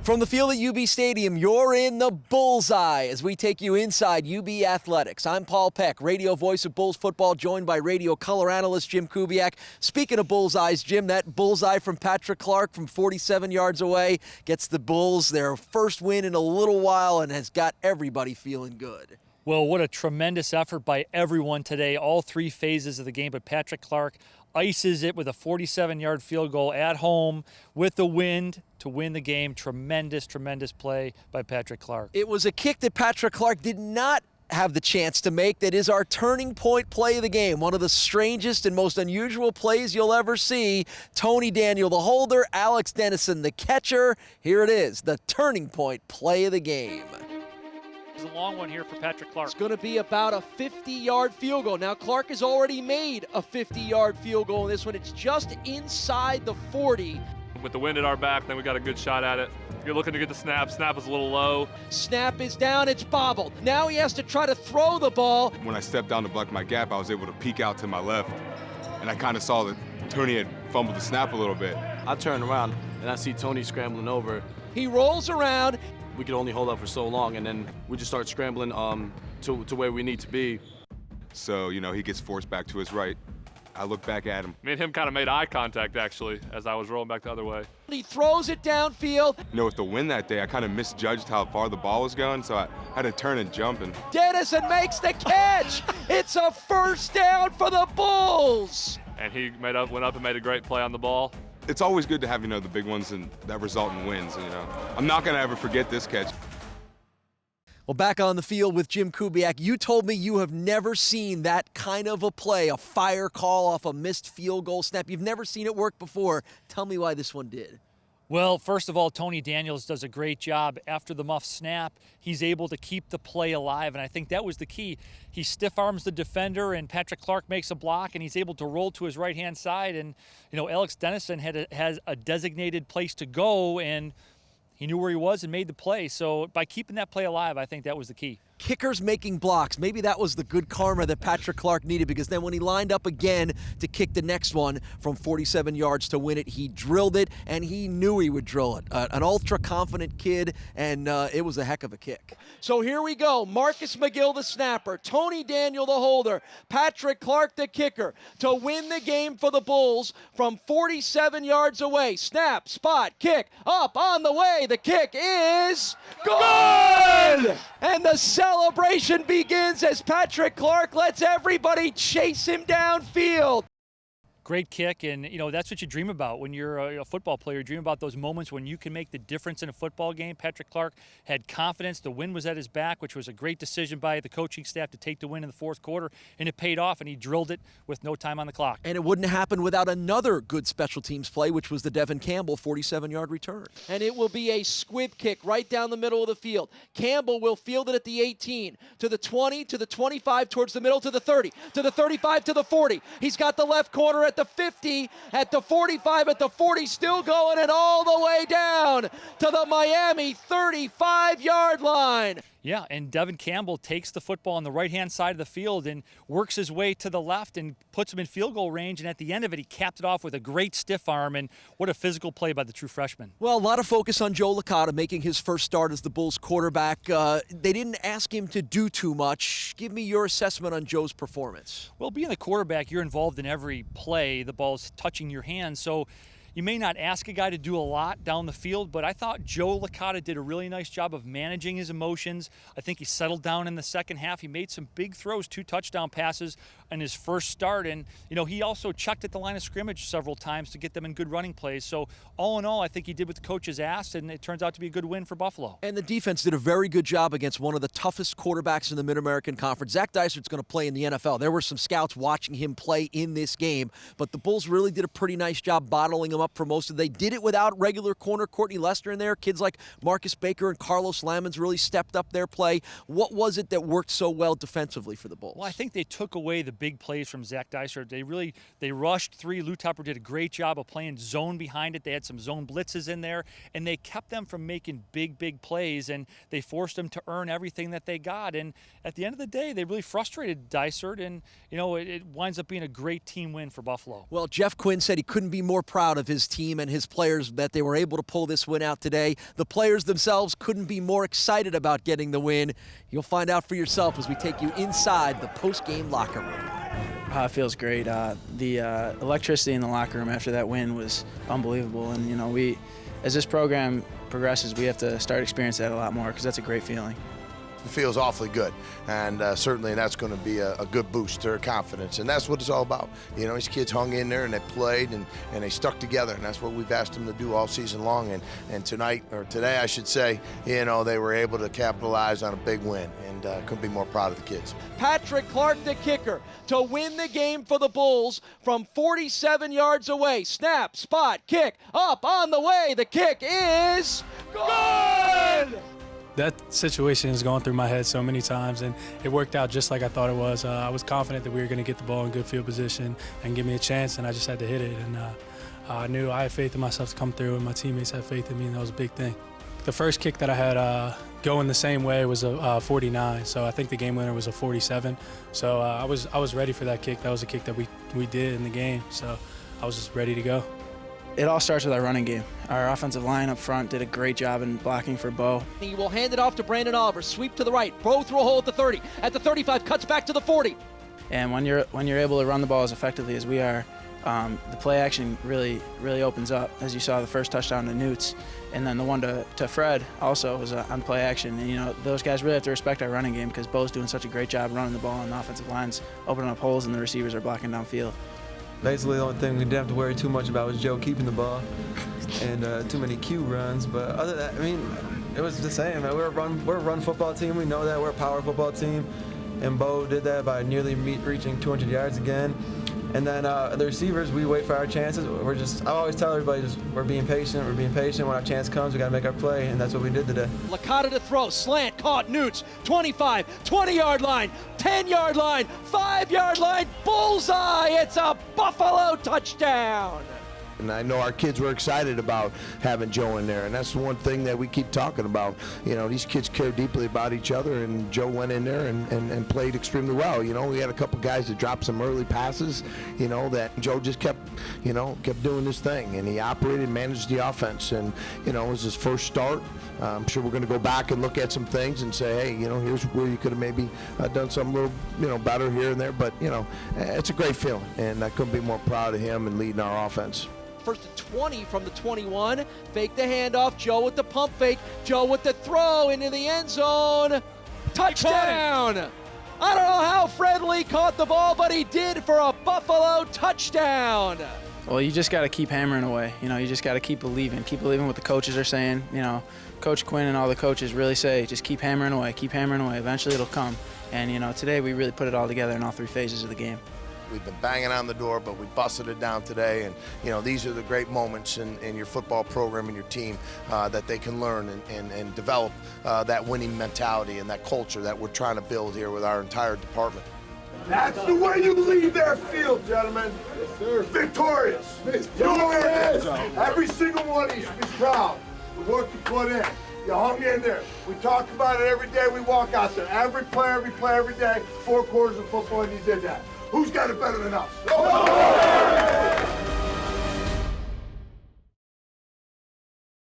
From the field at UB Stadium, you're in the bullseye as we take you inside UB Athletics. I'm Paul Peck, radio voice of Bulls football, joined by radio color analyst Jim Kubiak. Speaking of bullseyes, Jim, that bullseye from Patrick Clark from 47 yards away gets the Bulls their first win in a little while and has got everybody feeling good. Well, what a tremendous effort by everyone today, all three phases of the game, but Patrick Clark ices it with a 47-yard field goal at home with the wind to win the game. Tremendous, tremendous play by Patrick Clark. It was a kick that Patrick Clark did not have the chance to make. That is our turning point play of the game. One of the strangest and most unusual plays you'll ever see. Tony Daniel, the holder, Alex Dennison, the catcher. Here it is, the turning point play of the game. It's a long one here for Patrick Clark. It's going to be about a 50-yard field goal. Now, Clark has already made a 50-yard field goal in this one. It's just inside the 40. With the wind at our back, then we got a good shot at it. You're looking to get the snap. Snap is a little low. Snap is down. It's bobbled. Now he has to try to throw the ball. When I stepped down to block my gap, I was able to peek out to my left, and I kind of saw that Tony had fumbled the snap a little bit. I turn around, and I see Tony scrambling over. He rolls around. We could only hold up for so long, and then we just start scrambling to where we need to be. So, he gets forced back to his right. I look back at him. Me and him kind of made eye contact, actually, as I was rolling back the other way. He throws it downfield. With the wind that day, I kind of misjudged how far the ball was going, so I had to turn and jump. And Dennison makes the catch. It's a first down for the Bulls. And he went up and made a great play on the ball. It's always good to have, the big ones that result in wins. I'm not going to ever forget this catch. Well, back on the field with Jim Kubiak, you told me you have never seen that kind of a play, a fire call off a missed field goal snap. You've never seen it work before. Tell me why this one did. Well, first of all, Tony Daniels does a great job. After the muff snap, he's able to keep the play alive, and I think that was the key. He stiff arms the defender, and Patrick Clark makes a block, and he's able to roll to his right-hand side. And, Alex Dennison has a designated place to go, and he knew where he was and made the play. So by keeping that play alive, I think that was the key. Kickers making blocks. Maybe that was the good karma that Patrick Clark needed, because then when he lined up again to kick the next one from 47 yards to win it, he drilled it, and he knew he would drill it. An ultra-confident kid, and it was a heck of a kick. So here we go. Marcus McGill, the snapper. Tony Daniel, the holder. Patrick Clark, the kicker, to win the game for the Bulls from 47 yards away. Snap, spot, kick, up, on the way. The kick is good! And the celebration begins as Patrick Clark lets everybody chase him downfield. Great kick, and that's what you dream about when you're a football player. You dream about those moments when you can make the difference in a football game. Patrick Clark had confidence. The wind was at his back, which was a great decision by the coaching staff to take the win in the fourth quarter, and it paid off, and he drilled it with no time on the clock. And it wouldn't happen without another good special teams play, which was the Devin Campbell 47-yard return. And it will be a squib kick right down the middle of the field. Campbell will field it at the 18, to the 20, to the 25, towards the middle, to the 30, to the 35, to the 40. He's got the left corner at the 50, at the 45, at the 40, still going, and all the way down to the Miami 35-yard line. Yeah, and Devin Campbell takes the football on the right-hand side of the field and works his way to the left and puts him in field goal range, and at the end of it, he capped it off with a great stiff arm, and what a physical play by the true freshman. Well, a lot of focus on Joe Licata making his first start as the Bulls quarterback. They didn't ask him to do too much. Give me your assessment on Joe's performance. Well, being the quarterback, you're involved in every play. The ball's touching your hand, so you may not ask a guy to do a lot down the field, but I thought Joe Licata did a really nice job of managing his emotions. I think he settled down in the second half. He made some big throws, 2 touchdown passes in his first start, and he also chucked at the line of scrimmage several times to get them in good running plays. So all in all, I think he did what the coaches asked, and it turns out to be a good win for Buffalo. And the defense did a very good job against one of the toughest quarterbacks in the Mid-American Conference. Zach Dysert's going to play in the NFL. There were some scouts watching him play in this game, but the Bulls really did a pretty nice job bottling him up for most of it. They did it without regular corner Courtney Lester in there. Kids like Marcus Baker and Carlos Lamons really stepped up their play. What was it that worked so well defensively for the Bulls? Well, I think they took away the big plays from Zach Dysert. They rushed 3. Lou Tepper did a great job of playing zone behind it. They had some zone blitzes in there, and they kept them from making big plays, and they forced them to earn everything that they got. And at the end of the day, they really frustrated Dysert, and it winds up being a great team win for Buffalo. Well, Jeff Quinn said he couldn't be more proud of his team and his players that they were able to pull this win out today. The players themselves couldn't be more excited about getting the win. You'll find out for yourself as we take you inside the post-game locker room. It feels great. The electricity in the locker room after that win was unbelievable. And, as this program progresses, we have to start experiencing that a lot more because that's a great feeling. It feels awfully good, and certainly that's going to be a good boost to their confidence, and that's what it's all about. These kids hung in there and they played and they stuck together, and that's what we've asked them to do all season long. And tonight, or today I should say, they were able to capitalize on a big win, and couldn't be more proud of the kids. Patrick Clark, the kicker, to win the game for the Bulls from 47 yards away. Snap, spot, kick, up, on the way. The kick is good! That situation is going through my head so many times, and it worked out just like I thought it was. I was confident that we were going to get the ball in good field position and give me a chance, and I just had to hit it. And I knew I had faith in myself to come through, and my teammates had faith in me, and that was a big thing. The first kick that I had going the same way was a 49, so I think the game winner was a 47. So I was ready for that kick. That was a kick that we did in the game, so I was just ready to go. It all starts with our running game. Our offensive line up front did a great job in blocking for Bo. He will hand it off to Brandon Oliver. Sweep to the right. Bo through a hole at the 30. At the 35, cuts back to the 40. And when you're able to run the ball as effectively as we are, the play action really opens up. As you saw, the first touchdown to Newts, and then the one to Fred also was on play action. And those guys really have to respect our running game because Bo's doing such a great job running the ball, and the offensive line's opening up holes, and the receivers are blocking downfield. Basically, the only thing we didn't have to worry too much about was Joe keeping the ball and too many Q runs. But other than that, it was the same. We're a run football team. We know that. We're a power football team. And Bo did that by nearly reaching 200 yards again. And then the receivers, we wait for our chances. I always tell everybody, we're being patient. We're being patient. When our chance comes, we got to make our play, and that's what we did today. Licata to throw, slant, caught, Newts, 25, 20-yard line, 10-yard line, 5-yard line, bullseye! It's a Buffalo touchdown! And I know our kids were excited about having Joe in there, and that's the one thing that we keep talking about. These kids care deeply about each other, and Joe went in there and played extremely well. We had a couple guys that dropped some early passes, that Joe just kept doing his thing, and he operated, managed the offense, and, it was his first start. I'm sure we're going to go back and look at some things and say, hey, here's where you could have maybe done something a little, better here and there, but, it's a great feeling, and I couldn't be more proud of him and leading our offense. First and 20 from the 21. Fake the handoff. Joe with the pump fake. Joe with the throw into the end zone. Touchdown! I don't know how Fred Lee caught the ball, but he did for a Buffalo touchdown. Well, you just got to keep hammering away. You just got to keep believing what the coaches are saying. Coach Quinn and all the coaches really say, just keep hammering away, Eventually it'll come. And, today we really put it all together in all 3 phases of the game. We've been banging on the door, but we busted it down today. And, these are the great moments in your football program and your team that they can learn and develop that winning mentality and that culture that we're trying to build here with our entire department. That's the way you leave their field, gentlemen. Yes, sir. Victorious. You earned it. Every single one of you should be proud of the work you put in. You hung in there. We talk about it every day we walk out there. Every play, every day, 4 quarters of football, and you did that. Who's got it better than us?